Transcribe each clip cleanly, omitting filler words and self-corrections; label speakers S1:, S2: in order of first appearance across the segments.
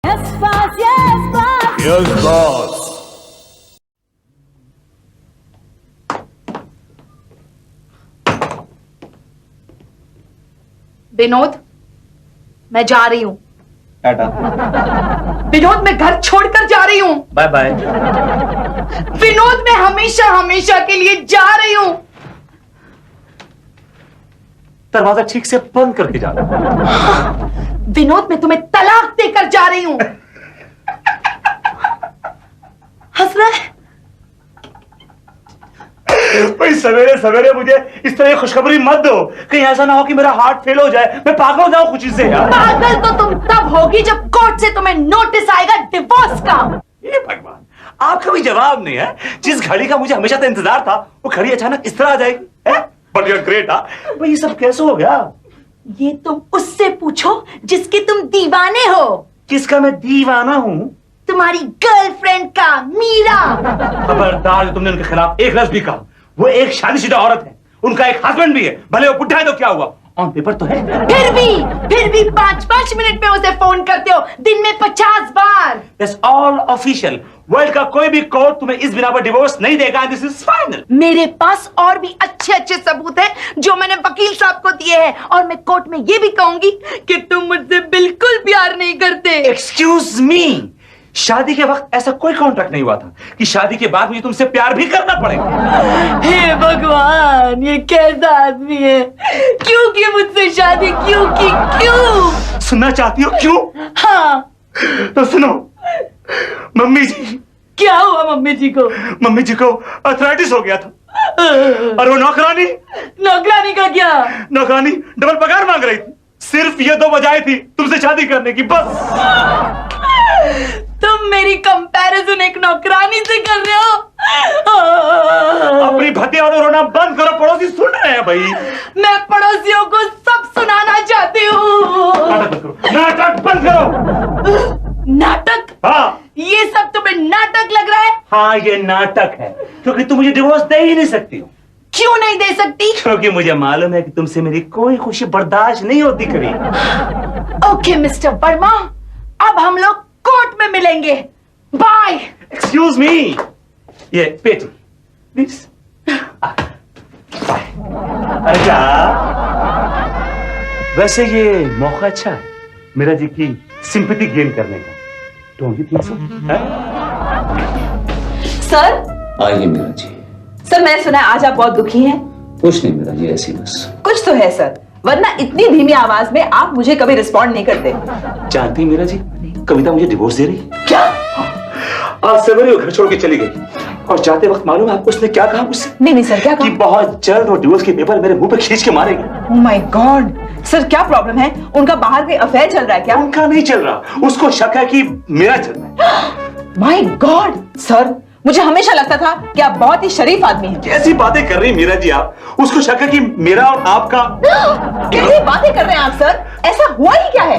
S1: Yes, boss. Yes, boss.
S2: Yes, boss.
S3: Vinod, मैं जा रही हूँ।
S4: टाटा।
S3: विनोद, मैं घर छोड़कर जा रही हूँ।
S4: Bye bye.
S3: विनोद, मैं हमेशा हमेशा के लिए जा रही हूँ।
S4: दरवाजा ठीक से बंद करके जा।
S3: विनोद, मैं तुम्हें तलाक देकर जा रही हूँ। हंस रहा है?
S4: भाई सवेरे सवेरे मुझे इस तरह की खुशखबरी मत दो, कहीं ऐसा ना हो कि मेरा हार्ट फेल हो जाए, मैं पागल हो जाऊं खुशी से यार।
S3: पागल तो तुम तब होगी जब कोर्ट से तुम्हें नोटिस आएगा डिवोर्स का।
S4: ये भगवान, आपका भी जवाब नहीं है। जिस घड़ी का मुझे हमेशा से इंतजार था, वो घड़ी अचानक इस तरह आ जाएगी। But you are great. भाई ये सब कैसे हो गया?
S3: ये तुम उससे पूछो जिसके तुम दीवाने हो।
S4: किसका मैं दीवाना हूँ?
S3: तुम्हारी गर्लफ्रेंड का, मीरा।
S4: खबरदार, जो तुमने उनके खिलाफ एक लफ्ज भी कहा। वो एक शादीशुदा औरत है, उनका एक हस्बैंड भी है, भले वो बुढ़ा है तो क्या हुआ, ऑन पेपर तो है।
S3: फिर भी 5-5 मिनट में उसे फोन करते हो, दिन में 50 बार।
S4: That's all official. वर्ल्ड का कोई भी कोर्ट तुम्हें इस बिना पर डिवोर्स नहीं देगा। This is final.
S3: मेरे पास और भी अच्छे अच्छे सबूत हैं जो मैंने वकील साहब को दिए हैं, और मैं कोर्ट में ये भी कहूंगी कि तुम मुझसे बिल्कुल प्यार नहीं करते।
S4: एक्सक्यूज मी, शादी के वक्त ऐसा कोई कॉन्ट्रैक्ट नहीं हुआ था कि शादी के बाद मुझे तुमसे प्यार भी करना पड़ेगा।
S3: हे भगवान, ये कैसा आदमी है? क्यों की मुझसे शादी क्यों की? क्यों?
S4: सुनना चाहती हो क्यों?
S3: हाँ।
S4: तो सुनो, मम्मी जी।
S3: क्या हुआ मम्मी जी को?
S4: मम्मी जी को अर्थराइटिस हो गया था, और वो
S3: नौकरानी का क्या?
S4: नौकरानी डबल पगार मांग रही थी। सिर्फ ये 2 वजह थी तुमसे शादी करने की, बस।
S3: तुम मेरी कंपैरिजन एक नौकरानी से कर रहे हो?
S4: अपनी भतिया और रोना बंद करो, पड़ोसी सुन रहे हैं भाई।
S3: मैं पड़ोसियों को सब सुनाना चाहती हूँ।
S4: नाटक बंद करो।
S3: नाटक?
S4: हाँ।
S3: ये सब तुम्हें नाटक लग रहा है?
S4: हाँ, ये नाटक है, क्योंकि तुम मुझे डिवोर्स दे ही नहीं सकती हो।
S3: क्यों नहीं दे सकती?
S4: क्योंकि मुझे मालूम है कि तुमसे मेरी कोई खुशी बर्दाश्त नहीं होती कभी।
S3: ओके मिस्टर वर्मा, अब हम लोग कोर्ट में मिलेंगे। बाय।
S4: एक्सक्यूज मी, ये पेटी प्लीज। अरे क्या, वैसे ये मौका अच्छा है मेरा जी की सिंपैथी गेन करने का। Don't you think so?
S5: Sir.
S6: आइए मीरा जी।
S5: सर, मैंने सुना है आज आप बहुत दुखी हैं।
S6: कुछ नहीं मीरा जी, ऐसी बस।
S5: कुछ तो है सर, वरना इतनी धीमी आवाज में आप मुझे कभी रिस्पॉन्ड नहीं करते।
S4: जानती मीरा जी, कविता मुझे डिवोर्स दे रही है।
S5: क्या?
S4: आज सवेरे वो घर छोड़ के चली गई, और जाते वक्त मालूम है आपको उसने क्या कहा मुझसे?
S5: नहीं सर, क्या
S4: कि
S5: कहा?
S4: बहुत जल्द वो डिवोर्स के पेपर मेरे मुंह पे खींच के मारेगी।
S5: ओह माय गॉड, सर क्या प्रॉब्लम है? उनका बाहर कोई अफेयर चल रहा है क्या?
S4: उनका नहीं चल रहा, उसको शक है कि मेरा चल रहा है।
S5: माय गॉड सर, मुझे हमेशा लगता था कि आप बहुत ही शरीफ आदमी हैं।
S4: कैसी बातें कर रही मीरा जी आप? उसको शक है कि मेरा और आपका।
S5: कैसी बातें कर रहे हैं आप सर? ऐसा हुआ ही क्या है?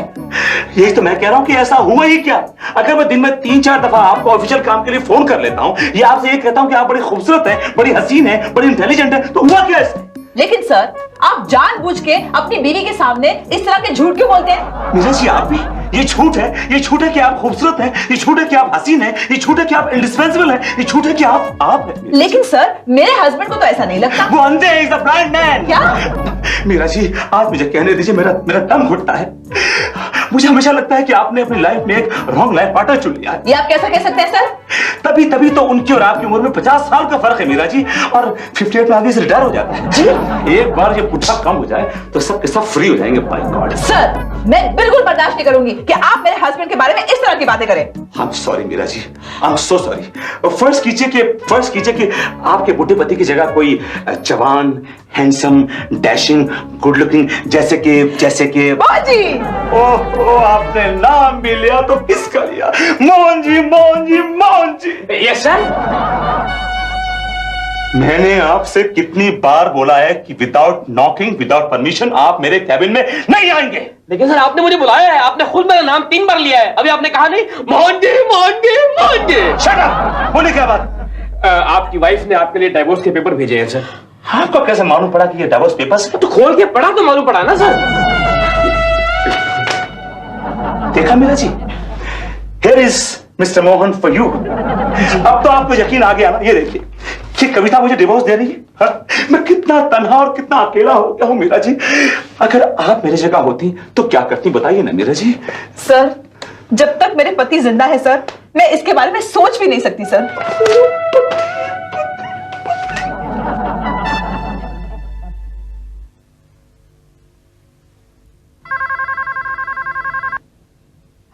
S4: यही तो मैं कह रहा हूं कि ऐसा हुआ ही क्या। अगर मैं दिन में 3-4 दफा आपको ऑफिशियल काम के लिए फोन कर लेता हूं, या आपसे ये कहता हूं कि आप बड़ी खूबसूरत हैं, बड़ी हसीन हैं, बड़ी इंटेलिजेंट हैं, तो हुआ क्या इससे?
S5: लेकिन सर, आप जानबूझ के अपनी बीवी के सामने इस तरह के झूठ क्यों बोलते हैं?
S4: मीरा जी आप भी, ये झूठ है कि आप खूबसूरत हैं, ये झूठ है कि आप हसीन हैं, ये झूठ है कि आप इंडिस्पेंसिबल हैं, ये झूठ है कि आप हैं।
S5: लेकिन सर, मेरे हस्बैंड को तो ऐसा नहीं लगता।
S4: वो अंधे हैं, इज अ ब्लाइंड मैन।
S5: क्या?
S4: मीरा जी आज मुझे कहने दीजिए, मेरा दम घुटता है। मुझे हमेशा लगता है कि आपने अपनी लाइफ में एक रॉन्ग लाइफ पार्टनर चुन लिया है।
S5: ये आप कैसा कह सकते हैं सर?
S4: तभी तो उनकी और आपकी उम्र में 50 साल का फर्क है मीरा जी, और 58 में आदमी से रिटायर हो जाता है जी। एक बार ये पुट्ठा कम हो जाए तो सब के सब फ्री हो जाएंगे। बाय गॉड
S5: सर, मैं बिल्कुल बर्दाश्त नहीं करूंगी कि आप मेरे हस्बैंड के बारे में इस तरह की बातें करें।
S4: I am sorry Meera ji, I am so sorry. फर्ज कीजिए कि आपके बुढ़े पति की जगह कोई जवान, हैंडसम, डैशिंग, गुड लुकिंग जैसे कि
S5: बाजी।
S4: ओह, आपने नाम भी लिया तो किसका लिया? मोहन जी।
S6: Yes sir.
S4: मैंने आपसे कितनी बार बोला है कि विदाउट नॉकिंग, विदाउट परमिशन आप मेरे कैबिन में नहीं आएंगे।
S6: लेकिन सर आपने मुझे बुलाया है, आपने खुद मेरा नाम 3 बार लिया है, अभी आपने कहा नहीं मोहन जी।
S4: Shut up! बोले क्या बात?
S6: आपकी वाइफ ने आपके लिए डाइवोर्स के पेपर भेजे हैं सर।
S4: आपको कैसे मालूम पड़ा कि ये डाइवोर्स पेपर्स?
S6: तो खोल के पढ़ा तो मालूम पड़ा ना सर।
S4: देखा Meera ji, Here is Mr. Mohan for you. अब तो आपको यकीन आ गया ना, ये देखिए कि कविता मुझे डिवोर्स दे रही है। हाँ? मैं कितना तन्हा और कितना अकेला हो गया हूं मीरा जी। अगर आप मेरी जगह होती तो क्या करती बताइए ना मीरा जी।
S5: सर, जब तक मेरे पति जिंदा है सर, मैं इसके बारे में सोच भी नहीं सकती सर।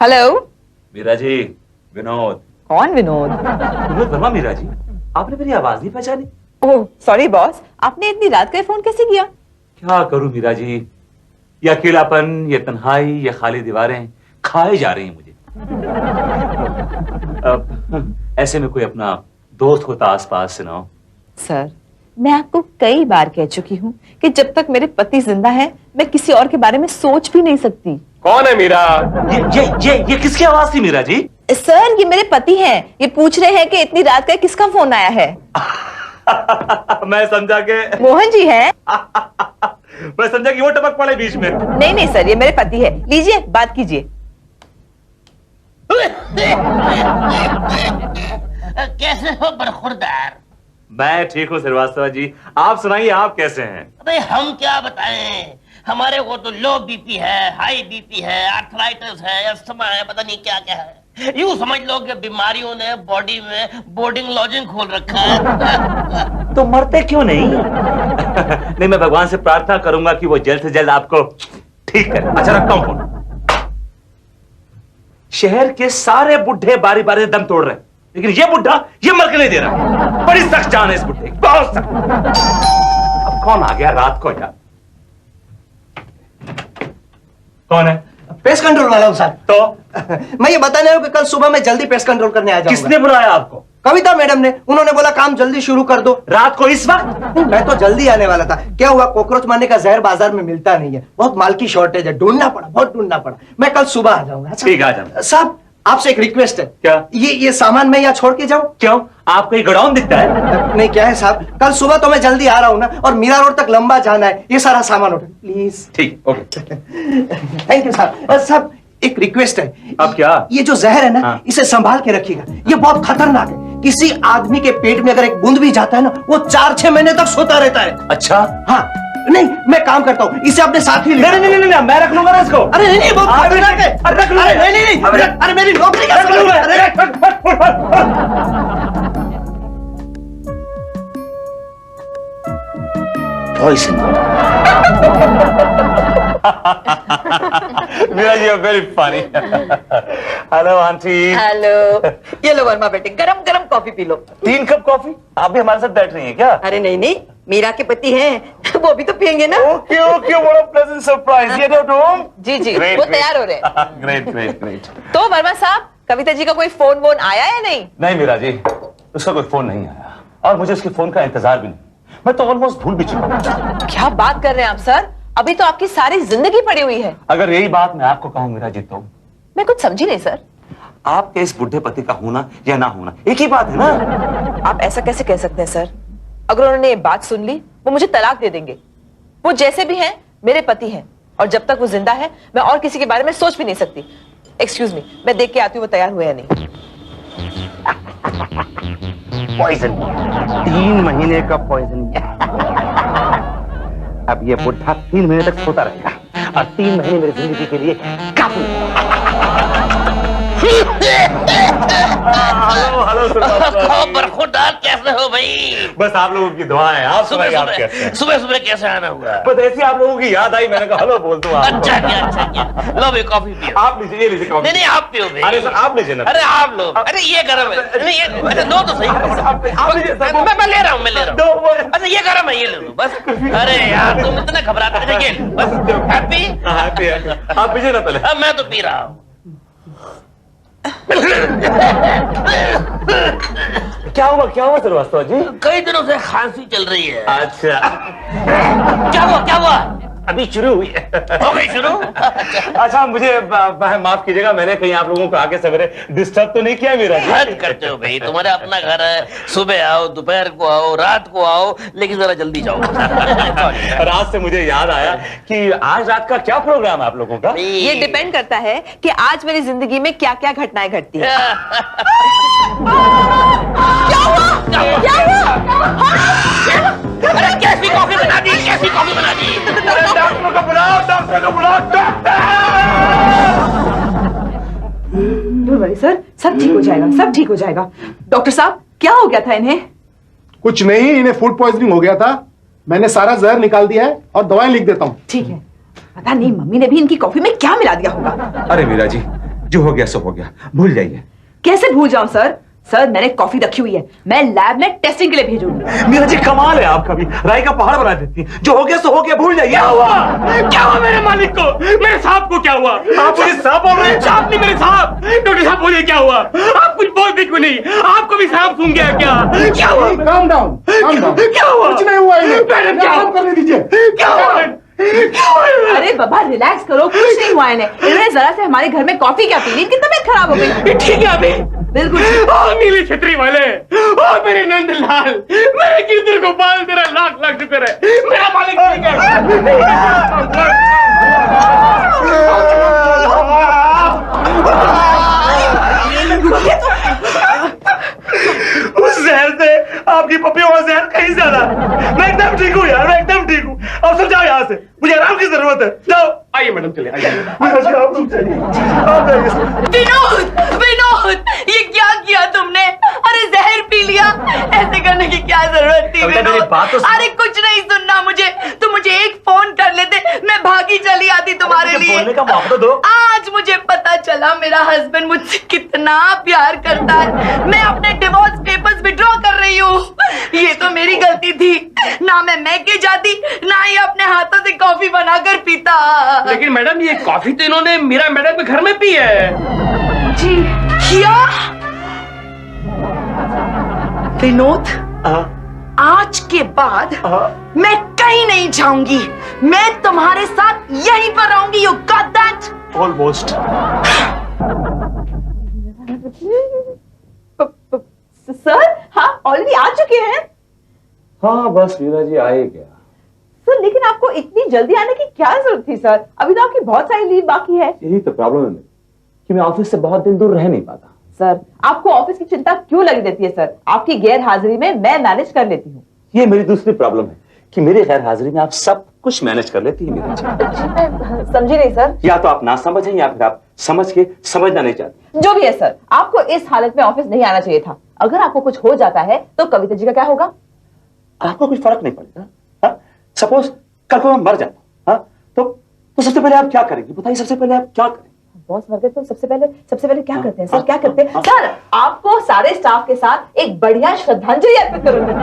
S5: हेलो
S4: मीरा जी, विनोद।
S5: कौन विनोद?
S4: विनोद वर्मा। मीरा जी, आपने मेरी आवाज नहीं पहचानी?
S5: ओह सॉरी बॉस, आपने इतनी रात का फोन कैसे किया?
S4: क्या करूं मीरा जी, ये अकेलापन, ये तन्हाई, ये खाली दीवारें खाए जा रही हैं मुझे। अब ऐसे में कोई अपना दोस्त होता आसपास से ना हो।
S5: सर, मैं आपको कई बार कह चुकी हूँ कि जब तक मेरे पति जिंदा है मैं किसी और के बारे में सोच भी नहीं सकती।
S6: कौन है मीरा?
S4: ये किसकी आवाज थी मीरा जी?
S5: सर, ये मेरे पति हैं। ये पूछ रहे हैं कि इतनी रात का किसका फोन आया है।
S4: मैं समझा के
S5: मोहन जी हैं।
S4: मैं समझा कि वो टपक पड़े बीच में।
S5: नहीं नहीं सर, ये मेरे पति है। लीजिए बात कीजिए।
S2: कैसे हो बरखुरदार?
S4: मैं ठीक हूँ श्रीवास्तव जी, आप सुनाइए, आप कैसे हैं?
S2: अरे हम क्या बताएं, हमारे को तो लो बीपी है, हाई बीपी है, आर्थराइटिस है, अस्थमा है, पता नहीं क्या क्या है। यूं समझ लो कि बीमारियों ने बॉडी में बोर्डिंग लॉजिंग खोल रखा है।
S4: तो मरते क्यों नहीं? नहीं, मैं भगवान से प्रार्थना करूंगा कि वो जल्द से जल्द आपको ठीक करे। अच्छा, रखता हूं फोन। शहर के सारे बुढ़े बारी बारी से दम तोड़ रहे हैं, लेकिन ये बुढ़ा ये मर के नहीं दे रहा। बड़ी सख्त जान है इस बुढ़े की, बहुत सख्त। अब कौन आ गया रात को यार? कौन है?
S7: पेस्ट कंट्रोल वाला हूं सर।
S4: तो
S7: मैं ये बताने हूं कि कल सुबह मैं जल्दी पेस्ट कंट्रोल करने आ जाऊंगा।
S4: किसने बुलाया आपको?
S7: कविता मैडम ने। उन्होंने बोला काम जल्दी शुरू कर दो।
S4: रात को इस वक्त?
S7: मैं तो जल्दी आने वाला था। क्या हुआ, कॉकरोच मारने का जहर बाजार में मिलता नहीं है, बहुत माल की शॉर्टेज है, ढूंढना पड़ा, बहुत ढूंढना पड़ा। मैं कल सुबह आ जाऊंगा।
S4: ठीक है, आ जाना।
S7: साहब, आपसे एक रिक्वेस्ट है।
S4: क्या?
S7: ये सामान मैं यहाँ छोड़ के जाऊं?
S4: क्यों, आपको ये गोडाउन दिखता है?
S7: नहीं, क्या है साहब, कल सुबह तो मैं जल्दी आ रहा हूँ ना, और मीरा रोड तक लंबा जाना है। ये सारा सामान उठा प्लीज।
S4: ठीक, ओके।
S7: थैंक यू साहब। साहब, एक रिक्वेस्ट है।
S4: अब क्या?
S7: ये जो जहर है ना,
S4: हाँ।
S7: इसे संभाल के रखिएगा, ये बहुत खतरनाक है। किसी आदमी के पेट में अगर एक बूंद भी जाता है ना, वो 4-6 महीने तक सोता रहता है।
S4: अच्छा,
S7: हाँ, नहीं मैं काम करता हूँ, इसे अपने साथ ही ले।
S4: नहीं, मैं रख लूंगा ना इसको।
S7: अरे नहीं, बहुत
S4: आप
S7: खतरनाक है।
S4: अरे रख लूंगा।
S7: अरे नहीं, अरे मेरी नौकरी का
S4: रख
S7: सवाल
S4: लूंगा।
S7: है। अरे
S4: Meera ji, very funny. Hello aunty.
S5: Hello, ये लो वर्मा बेटे, गरम गरम कॉफी पी लो।
S4: 3 कप कॉफी? आप भी हमारे साथ बैठ रही हैं क्या?
S5: अरे नहीं नहीं, मीरा के पति हैं, वो भी तो पियेंगे ना।
S4: Okay, what a pleasant surprise. ये डोंट होम।
S5: जी जी,
S4: Great,
S5: वो
S4: great.
S5: तैयार हो रहे हैं।
S4: ग्रेट।
S5: तो वर्मा साहब, कविता जी का कोई फोन वोन आया या नहीं?
S4: नहीं मीरा जी, उसका कोई फोन नहीं आया, और मुझे उसके फोन का इंतजार भी नहीं। मैं तो ऑलमोस्ट भूल भी चुका हूं।
S5: क्या बात कर रहे हैं आप सर, अभी तो आपकी सारी जिंदगी पड़ी हुई है।
S4: अगर यही बात मैं आपको कहूं मीरा जी, तो
S5: मैं कुछ समझी नहीं सर।
S4: आपके इस बुढ़े पति का होना या ना होना एक ही बात है ना।
S5: आप ऐसा कैसे कह सकते हैं सर? अगर उन्होंने ये बात सुन ली, वो मुझे तलाक दे देंगे। वो जैसे भी हैं मेरे पति हैं, और जब तक वो जिंदा है मैं और किसी के बारे में सोच भी नहीं सकती। एक्सक्यूज मी, मैं देख के आती हूँ वो तैयार हुए या नहीं।
S7: पॉइजन, 3 महीने का पॉइजन। अब ये बुढ़ा 3 महीने तक सोता रहेगा, और 3 महीने मेरी जिंदगी के लिए काफी।
S2: कहो बरखुरदार, कैसे हो भाई?
S4: बस आप लोगों की दुआएं। आप सुनाइए, आप कैसे हैं?
S2: सुबह कैसे आना हुआ?
S4: बस ऐसी आप लोगों की याद आई, मैंने कहा हेलो बोल दूं आपको।
S2: अच्छा क्या लो भाई, कॉफी पियो।
S4: आप लीजिए, ये लीजिए कॉफी।
S2: नहीं आप पियो भाई।
S4: अरे सर, आप लीजिए ना।
S2: अरे आप लो। अरे ये गरम है। नहीं ये, अरे दो तो सही।
S4: आप लीजिए सर।
S2: मैं ले रहा हूँ, अच्छा ये गरम है, ये ले लो बस। अरे यार तुम इतना घबराते थे, ये लो बस। हैप्पी?
S4: हैप्पी है। आप पीजिए ना पहले।
S2: मैं तो पी रहा हूँ।
S4: क्या हुआ श्रीवास्तव जी?
S2: कई दिनों से खांसी चल रही है।
S4: अच्छा,
S2: क्या हुआ?
S4: अभी शुरू हुई है।
S2: हो गई शुरू?
S4: अच्छा मुझे माफ कीजिएगा, मैंने कहीं आप लोगों को आके सवेरे डिस्टर्ब तो नहीं किया मेरा?
S2: हद करते हो भाई, तुम्हारा अपना घर है, सुबह आओ, दोपहर को आओ, रात को आओ, लेकिन जरा जल्दी जाओ।
S4: रात से मुझे याद आया कि आज रात का क्या प्रोग्राम है आप लोगों का?
S5: ये डिपेंड करता है कि आज मेरी जिंदगी में क्या क्या घटनाएं घटती हैं।
S2: अरे कैसी कॉफी बना दी, कैसी कॉफी बना दी?
S4: डॉक्टर को बुलाओ, डॉक्टर को बुलाओ,
S3: डोंट वरी सर, सब ठीक हो जाएगा, सब ठीक हो जाएगा। डॉक्टर साहब क्या हो गया था इन्हें?
S8: कुछ नहीं, इन्हें फूड पॉइजनिंग हो गया था। मैंने सारा जहर निकाल दिया है और दवाएं लिख देता हूँ।
S3: ठीक है, पता नहीं मम्मी ने भी इनकी कॉफी में क्या मिला दिया होगा।
S4: अरे मीरा जी, जो हो गया सो हो गया, भूल जाइए।
S3: कैसे भूल जाऊं सर? सर मैंने कॉफी रखी हुई है, मैं लैब में टेस्टिंग के लिए भेजूंगी।
S4: मीरा जी कमाल है आपका भी, राई का पहाड़ बना देती है। जो हो गया सो हो गया, भूल जाइए।
S6: क्या हुआ मेरे मालिक को, मेरे साहब को क्या हुआ?
S4: आप मुझे सांप बोल रहे हैं?
S6: सांप नहीं, मेरे साहब। डॉक्टर साहब बोलिए क्या हुआ? आप कुछ बोलते क्यों नहीं? आपको भी सांप सूंघ गया क्या? क्या हुआ?
S8: Calm down, calm down.
S6: क्या हुआ?
S8: कुछ नहीं हुआ इन्हें।
S6: मैडम, क्या
S8: आराम करने दीजिए।
S6: क्या हुआ?
S3: अरे बाबा रिलैक्स करो, कुछ नहीं हुआ इन्हें। इन्होंने जरा से हमारे घर में कॉफी क्या पी ली, इनकी तबीयत खराब हो गई।
S6: ठीक है अभी
S3: बिल्कुल।
S6: ओ नीली छतरी वाले, ओ मेरे नंदलाल, मेरे गिरधर गोपाल, तेरा लाख लाख शुक्र है, मेरा मालिक ठीक है।
S4: उस जहर से आपकी पपियों का जहर कहीं ज्यादा। मैं एकदम ठीक हूँ यार, मैं एकदम ठीक हूँ। अब सब जाओ यहाँ से, मुझे आराम की जरूरत है। जाओ।
S6: आइए मैडम, चले आइए।
S4: आप तुम चलिए, आप जाइए।
S3: विनोद, विनोद, ये क्या किया तुमने? अरे जहर पी लिया, ऐसे करने की क्या जरूरत थी विनोद? अरे कुछ नहीं सुनना मुझे, तुम मुझे एक फोन कर लेते, मैं भागी चली आती तुम्हारे लिए।
S4: बोलने का मौका दो।
S3: आज मुझे पता चला मेरा हस्बैंड मुझसे कितना प्यार करता है। मैं अपने डिवोर्स पेपर्स विड्रॉ कर रही हूँ। ये तो मेरी गलती थी, ना मैं मैके जाती, ना ही अपने हाथों से कॉफी बनाकर पीता।
S6: लेकिन मैडम ये कॉफी तो इन्होंने मीरा मैडम के घर में पी है।
S3: जी क्या? विनोद, आज के बाद मैं कहीं नहीं जाऊंगी, मैं तुम्हारे साथ यहीं पर रहूंगी। You got that?
S4: Almost.
S5: Sir हाँ ऑलरेडी आ चुके हैं।
S4: हाँ बस मीरा जी आ ही गया।
S5: सर लेकिन आपको इतनी जल्दी आने की क्या जरूरत थी सर? अभी तो आपकी बहुत सारी लीव बाकी है।
S4: यही तो प्रॉब्लम है कि मैं ऑफिस से बहुत दिन दूर रह नहीं पाता।
S5: सर आपको ऑफिस की चिंता क्यों लगी रहती है सर? आपकी गैर हाजिरी में मैं मैनेज कर लेती हूँ।
S4: ये मेरी दूसरी प्रॉब्लम है कि मेरी गैर हाजिरी में आप सब कुछ मैनेज कर लेती है मीरा जी।
S5: समझी नहीं सर?
S4: या तो आप ना समझें या फिर आप समझ के समझना नहीं चाहते।
S5: जो भी है सर, आपको इस हालत में ऑफिस नहीं आना चाहिए था। अगर आपको कुछ हो जाता है तो कविता जी का क्या होगा?
S4: आपको कुछ फर्क नहीं पड़ेगा। सपोज कल को मैं मर जाता, तो सबसे पहले आप क्या करेंगे बताइए? सबसे पहले आप क्या करेंगे?
S5: बॉस मर गए तो सबसे पहले क्या करते हैं सर? क्या करते हैं सर? आपको सारे स्टाफ के साथ एक बढ़िया श्रद्धांजलि अर्पित करूंगी।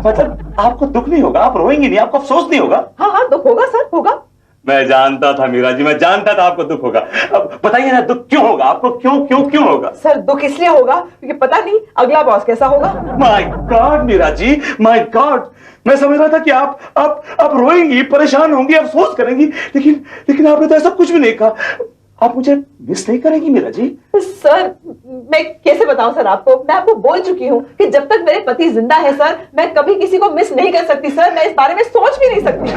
S4: मतलब आपको दुख नहीं होगा, आप रोएंगे नहीं, आपको अफसोस नहीं होगा?
S5: हाँ हाँ दुख होगा सर, होगा।
S4: मैं जानता था मीरा जी, मैं जानता था आपको दुख होगा। अब बताइए ना दुख क्यों होगा आपको? क्यों होगा?
S5: सर दुख इसलिए होगा क्योंकि पता नहीं अगला बॉस कैसा होगा।
S4: My god Meera ji, my god, मैं समझ रहा था कि आप रोएंगी, परेशान होंगी, अफसोस करेंगी, लेकिन आपने तो ऐसा कुछ भी नहीं कहा। आप मुझे मिस नहीं करेंगी मीरा जी?
S5: सर मैं कैसे बताऊं सर आपको? मैं आपको बोल चुकी हूं कि जब तक मेरे पति जिंदा है सर, मैं कभी किसी को मिस नहीं कर सकती सर। मैं इस बारे में सोच भी नहीं सकती।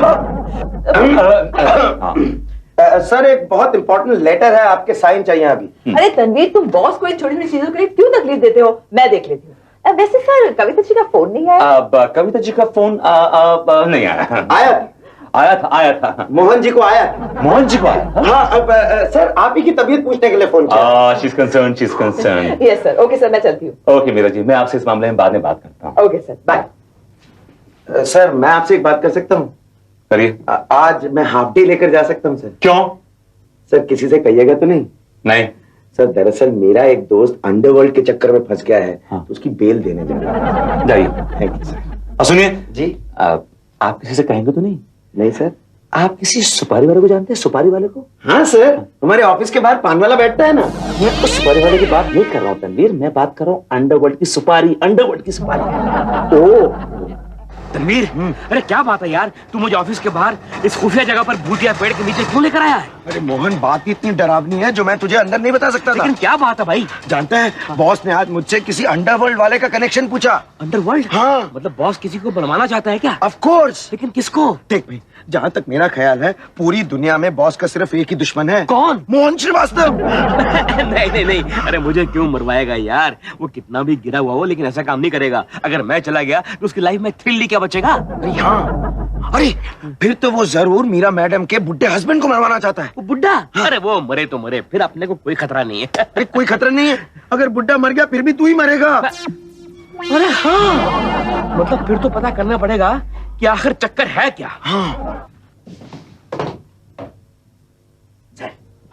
S7: सर एक बहुत इंपॉर्टेंट लेटर है, आपके साइन चाहिए अभी।
S5: अरे तनवीर, तुम बॉस को इन छोटी छोटी चीजों के लिए क्यों तकलीफ देते हो? मैं देख लेती हूँ। वैसे सर कविता जी का फोन नहीं आया?
S4: कविता जी का फोन नहीं आया। आया था।
S7: मोहन जी को आया?
S4: मोहन जी को आया?
S7: हाँ अब सर आप ही की तबीयत पूछने के लिए फोन किया।
S4: she's concerned.
S5: Yes sir, okay sir, मैं चलती हूँ।
S4: ओके मीरा जी, मैं आपसे इस मामले में बाद में बात करता हूँ।
S5: Okay sir, bye.
S7: सर मैं आपसे एक बात कर सकता हूँ?
S4: करिए।
S7: आज मैं हाफ डे लेकर जा सकता हूँ सर?
S4: क्यों?
S7: सर किसी से कहिएगा तो नहीं?
S4: नहीं
S7: सर दरअसल मेरा एक दोस्त अंडरवर्ल्ड के चक्कर में फंस गया है।
S4: हाँ।
S7: तो उसकी बेल देने जा रहा है।
S4: जाइए।
S7: Thank you sir.
S4: और सुनिए
S7: जी।
S4: आप किसी से कहेंगे तो नहीं?
S7: नहीं सर।
S4: आप किसी सुपारी वाले को जानते हैं? सुपारी वाले को?
S7: हाँ सर, हमारे ऑफिस के बाहर पान वाला बैठता है ना।
S4: मैं उस सुपारी वाले की बात नहीं कर रहा हूँ तनवीर, मैं बात कर रहा हूँ अंडरवर्ल्ड की सुपारी। अंडरवर्ल्ड की सुपारी।
S7: ओ
S6: तनवीर, अरे क्या बात है यार, तू मुझे ऑफिस के बाहर इस खुफिया जगह पर भूतिया पेड़ के नीचे क्यों लेकर आया है?
S7: अरे मोहन, बात ही इतनी डरावनी है जो मैं तुझे अंदर नहीं बता सकता था।
S6: लेकिन क्या बात है भाई?
S7: जानता है, बॉस ने आज मुझसे किसी अंडरवर्ल्ड वाले का कनेक्शन पूछा।
S6: अंडरवर्ल्ड?
S7: हाँ।
S6: मतलब बॉस किसी को बनवाना चाहता है क्या?
S7: Of course.
S6: लेकिन किसको?
S7: देख भाई, जहाँ तक मेरा ख्याल है, पूरी दुनिया में बॉस का सिर्फ एक ही दुश्मन है।
S6: कौन?
S7: मोहन श्रीवास्तव।
S6: नहीं नहीं नहीं, अरे मुझे क्यों मरवाएगा यार, वो कितना भी गिरा हुआ हो लेकिन ऐसा काम नहीं करेगा। अगर मैं चला गया तो उसकी लाइफ में थ्रिल क्या बचेगा?
S7: अरे हाँ, अरे फिर तो वो जरूर मीरा मैडम के बुड्ढे हस्बैंड को मरवाना चाहता है।
S6: वो बुड्ढा? अरे वो मरे तो मरे, फिर अपने को कोई खतरा नहीं है।
S7: अरे कोई खतरा नहीं है, अगर बुड्ढा मर गया फिर भी तू ही मरेगा।
S6: अरे हाँ, मतलब फिर तो पता करना पड़ेगा कि आखिर चक्कर है क्या।
S7: हाँ,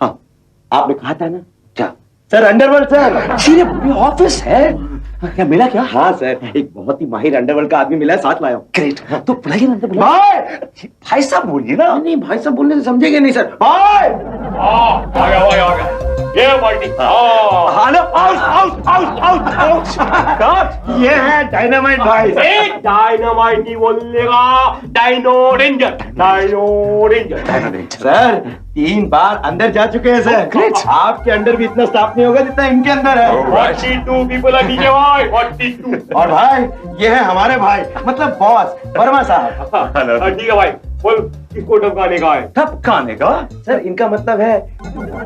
S4: हाँ, आपने कहा था ना। क्या सर? Underworld sir.
S6: ये ऑफिस है?
S4: क्या मिला क्या? हाँ सर, एक बहुत ही माहिर अंडरवर्ल्ड का आदमी मिला है, साथ लाया हूँ।
S6: ग्रेट, तो बुलाइए ना, बुलाइए।
S4: भाई, भाई साहब बोलिए ना।
S7: नहीं भाई साहब बोलने से समझेंगे नहीं सर।
S4: भाई
S6: आ गया भाई, आ गया। ये party.
S4: Hello, out out out out out.
S6: ये है डायनामाइट भाई। डायनामाइट नहीं बोलेगा, Dyno Ranger. Dyno Ranger.
S7: Sir 3 बार अंदर जा चुके हैं सर।
S4: ग्रेट।
S7: आपके अंदर भी इतना स्टाफ नहीं होगा जितना इनके अंदर है।
S6: 42 पीपल है नीचे भाई, 42।
S7: और भाई, ये है हमारे भाई, मतलब बॉस वर्मा साहब।
S6: ठीक है भाई, बोल किसको टपकाने का है?
S4: टपकाने का?
S7: सर इनका मतलब है,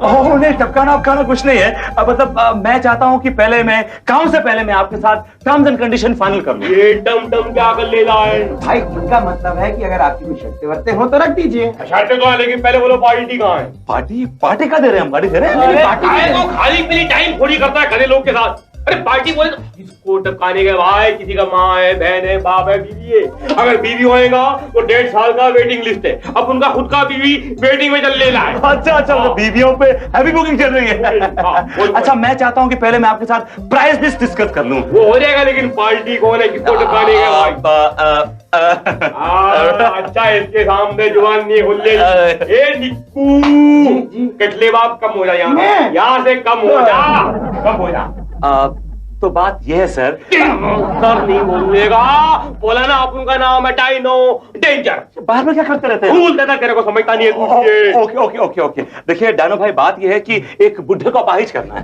S4: ओह नहीं, टपकाना वपकाना कुछ नहीं है। मतलब मैं चाहता हूँ कि पहले मैं काम से पहले मैं आपके साथ टर्म्स एंड कंडीशन फाइनल कर लूं।
S6: ये टम टम क्या कर ले रहा है?
S7: भाई इनका मतलब है कि अगर आपकी कोई शर्तें वर्तें हो तो रख दीजिए।
S6: शर्तें तो है, लेकिन पहले बोलो पार्टी कहाँ है?
S4: पार्टी? पार्टी का दे रहे हैं हम? पार्टी दे रहे हैं?
S6: अरे पार्टी को खाली पीली टाइम थोड़ी करता है खड़े लोग के साथ। अरे पार्टी बोले तो किसको टपकाने का भाई? किसी का माँ है, बहन है, बाप है, बीवी है। अगर बीवी होएगा तो 1.5 साल का वेटिंग लिस्ट है। अब उनका खुद का बीवी वेटिंग में चल लेना है।
S4: अच्छा अच्छा, तो बीवियों पे हैवी बुकिंग चल रही है। अच्छा, मैं चाहता हूँ कि पहले मैं आपके साथ प्राइस लिस्ट डिस्कस कर लूं।
S6: वो हो जाएगा, लेकिन पार्टी कौन है, किसको टपकाने का भाई? अच्छा, इसके सामने जुबान नहीं खुल रही। ए निक्कू, कटले बाप कम हो जा, यहाँ से कम हो जा, कम हो जा।
S4: तो बात यह है सर,
S6: सर नहीं बोलेगा, बोला ना अपन का नाम है डायनो डेंजर।
S4: बाहर में क्या करते रहते हैं?
S6: भूल देता, तेरे को समझता नहीं है तू।
S4: ओके ओके ओके ओके, देखिए डायनो भाई, बात यह है कि एक बुढ़े को अपाहिज करना है।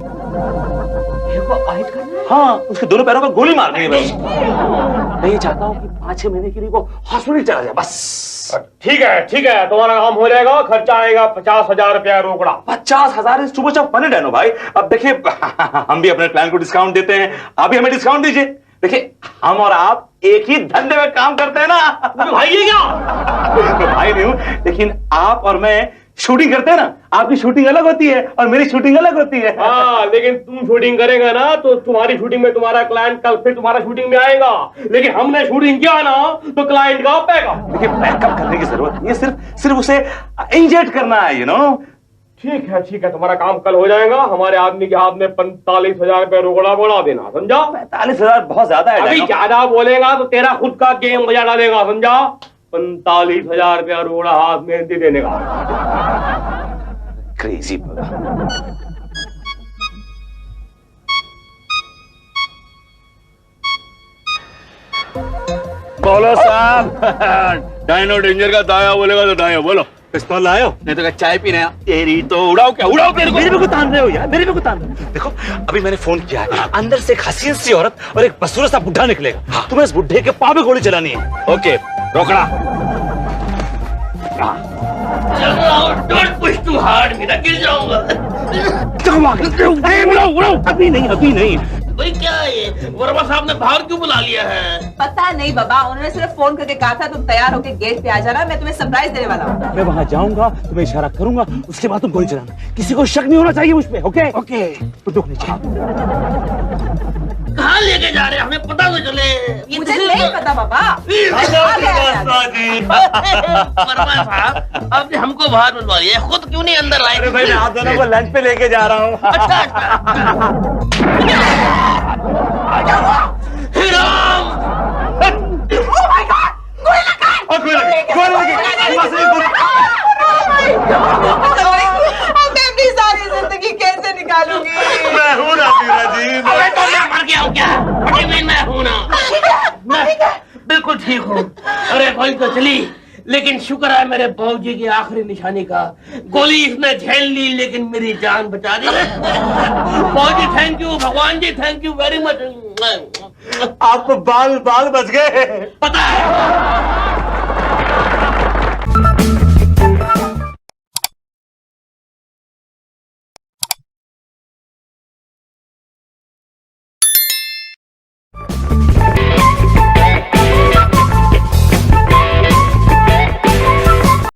S4: हाँ, उसके दोनों पैरों पर गोली मारनी है बस। मैं ये चाहता हूँ कि 5-6 महीने के लिए वो हॉस्पिटल चला जाए बस।
S6: ठीक है, तुम्हारा काम हो जाएगा। खर्चा आएगा 50,000 रुपया रोकड़ा।
S4: 50,000 is too much of money Dyno भाई। अब देखिए, हम भी अपने प्लान को डिस्काउंट देते हैं, आप भी हमें डिस्काउंट दीजिए। देखिए, हम और आप एक ही धंधे में काम करते हैं ना।
S6: भाई ये क्या?
S4: भाई नहीं हूं, लेकिन आप और मैं शूटिंग करते हैं ना। आपकी शूटिंग अलग होती है और मेरी शूटिंग अलग होती है।
S6: हाँ, लेकिन तुम शूटिंग करेगा ना तो तुम्हारी शूटिंग में तुम्हारा क्लाइंट कल फिर तुम्हारा शूटिंग में आएगा। लेकिन हमने शूटिंग किया ना तो क्लाइंट का पैगा।
S4: देखिए, बैकअप करने की जरूरत नहीं है, सिर्फ उसे इंजेक्ट करना है, यू नो।
S6: ठीक है, तुम्हारा काम कल हो जाएगा। हमारे आदमी के हाथ में 45,000 रुपया रोकड़ा बढ़ा देना, समझा?
S4: 45,000 बहुत ज्यादा है।
S6: अभी ज्यादा बोलेगा तो तेरा खुद का गेम बजा डालेगा, समझा? 45,000 रुपया रोकड़ा हाथ में दे देने का।
S4: क्रेजी।
S9: बोलो साहब। डायनो डेंजर का दाया बोलेगा तो दाया बोलो।
S4: पिस्तौल लाए हो?
S9: नहीं तो क्या चाय पीने हैं? तेरी तो उड़ाओ, क्या उड़ाओ मेरे को?
S4: मेरे को तान रहे हो यार, मेरे को तान रहे हो। देखो, अभी मैंने फोन किया है, अंदर से एक हसीन सी औरत और एक बदसूरत सा बुढ़ा निकलेगा। तुम्हें इस बुढ़े के पाँव में गोली चलानी है।
S9: ओके, रोकड़ा।
S2: डोंट पुश टू हार्ड, मेरा गिर जाऊंगा।
S4: उड़ाओ, अभी नहीं।
S2: भाई क्या है ये? वर्मा साहब ने बाहर क्यों बुला लिया है?
S5: पता नहीं बाबा, उन्होंने सिर्फ फोन करके कहा था तुम तैयार होके गेट पे आ जाना, मैं तुम्हें सरप्राइज देने वाला हूँ।
S4: मैं वहां जाऊंगा, तुम्हें इशारा करूंगा, उसके बाद तुम गोली चलाना। किसी को शक नहीं होना चाहिए मुझ पे। ओके ओके, तो दुख नहीं चाहिए।
S2: कहाँ लेके जा रहे हैं? हमें पता तो चले।
S5: मुझे नहीं पता बाबा।
S2: वर्मा साहब, आपने हमको बाहर बुलवा लिया, खुद क्यों नहीं अंदर आए?
S4: अरे भाई, मैं आप दोनों को लंच पे लेके जा रहा हूँ।
S2: अच्छा। हिराम!
S5: मैं अपनी सारी जिंदगी कैसे निकालूंगी?
S4: मैं हूँ ना मीरा जी,
S2: अबे तो मैं मर गया हूँ क्या? मैं हूँ ना। बिल्कुल बिल्कुल ठीक हूँ। अरे गोली तो चली, लेकिन शुक्र है मेरे बाबूजी की आखिरी निशानी का। गोली इसने झेल ली लेकिन मेरी जान बचा दी। बाबूजी थैंक यू, भगवान जी थैंक यू वेरी मच।
S4: आप बाल बाल बच गए।
S2: पता है